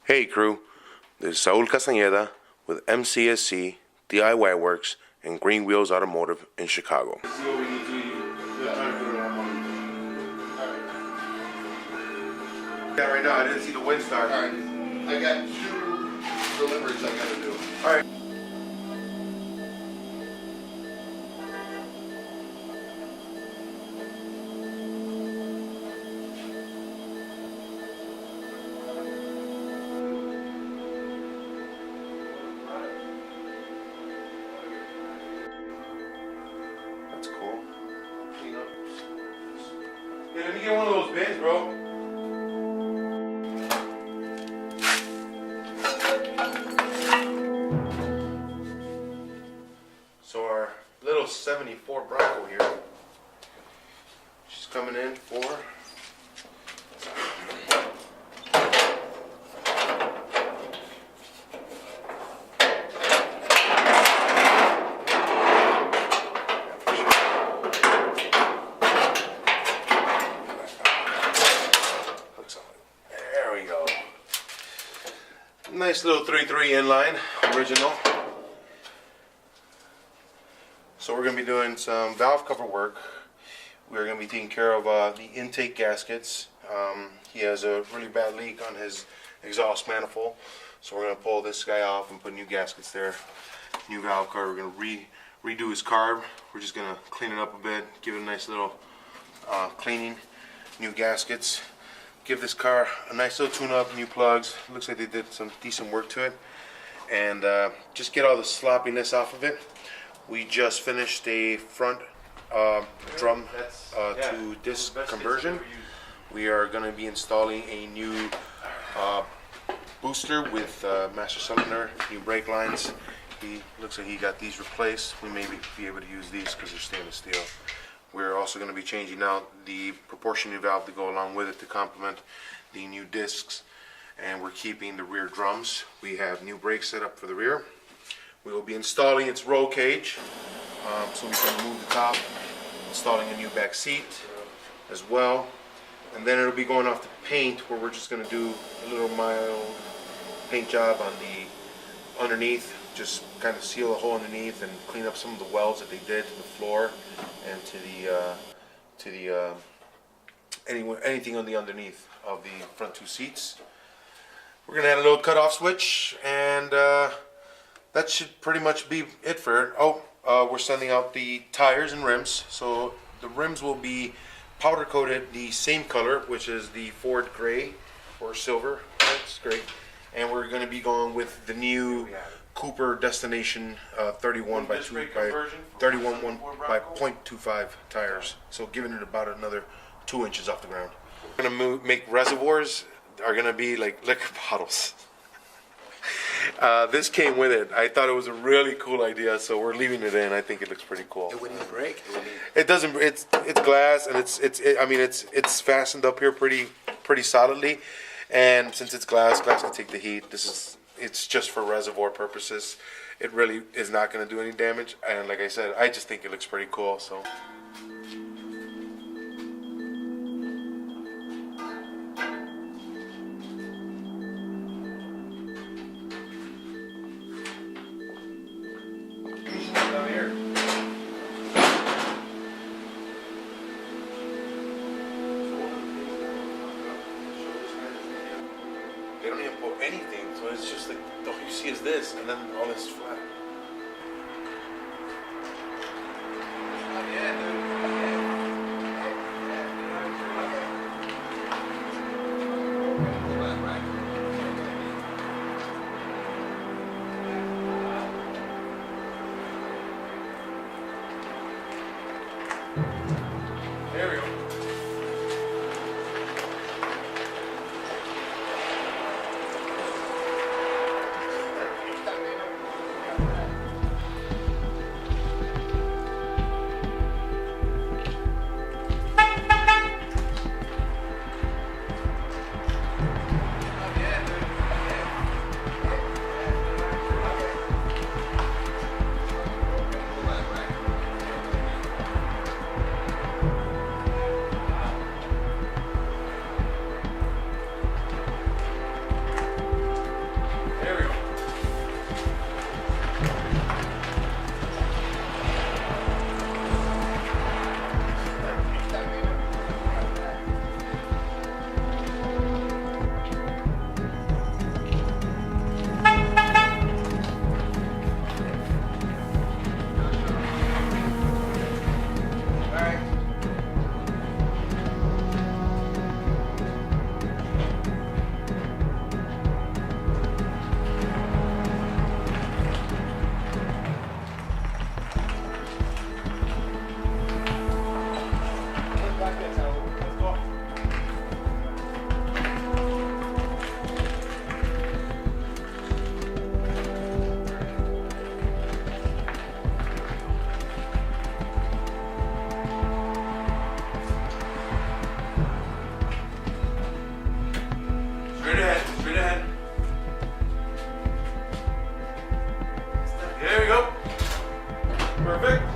Hey crew, this is Saul Castenda with MCSC, DIY Works, and Green Wheels Automotive in Chicago. See what we need to do. Yeah, right now I didn't see the wind start. Alright, I got 2 deliveries I gotta do. Alright. That's cool. Clean up. Yeah, let me get one of those bins, bro. So our little 74 Bronco here, she's coming in for there we go. Nice little 3.3 inline, original. So we're going to be doing some valve cover work. We're going to be taking care of the intake gaskets. He has a really bad leak on his exhaust manifold. So we're going to pull this guy off and put new gaskets there. New valve cover. We're going to redo his carb. We're just going to clean it up a bit, give it a nice little cleaning. New gaskets. Give this car a nice little tune-up, new plugs. Looks like they did some decent work to it. And just get all the sloppiness off of it. We just finished a front drum to disc conversion. We are going to be installing a new booster with master cylinder, new brake lines. He looks like he got these replaced. We may be able to use these because they're stainless steel. We're also going to be changing out the proportioning valve to go along with it to complement the new discs. And we're keeping the rear drums. We have new brakes set up for the rear. We will be installing its roll cage, so we can remove the top, installing a new back seat as well, and then it'll be going off to paint, where we're just going to do a little mild paint job on the underneath, just kind of seal the hole underneath and clean up some of the welds that they did to the floor and to the anything on the underneath of the front 2 seats. We're going to add a little cutoff switch, and that should pretty much be it for it. Oh, we're sending out the tires and rims. So the rims will be powder coated the same color, which is the Ford gray or silver. That's great. And we're going to be going with the new Cooper Destination 31 by 0.25 tires. So giving it about another 2 inches off the ground. We're going to make reservoirs are going to be like liquor bottles. This came with it. I thought it was a really cool idea, so we're leaving it in. I think it looks pretty cool. It wouldn't break. It doesn't. It's glass, and it's fastened up here pretty solidly. And since it's glass can take the heat. It's just for reservoir purposes. It really is not going to do any damage. And like I said, I just think it looks pretty cool. So. They don't even put anything, so it's just like all you see is this, and then all this flat. There we go. There we go. Perfect.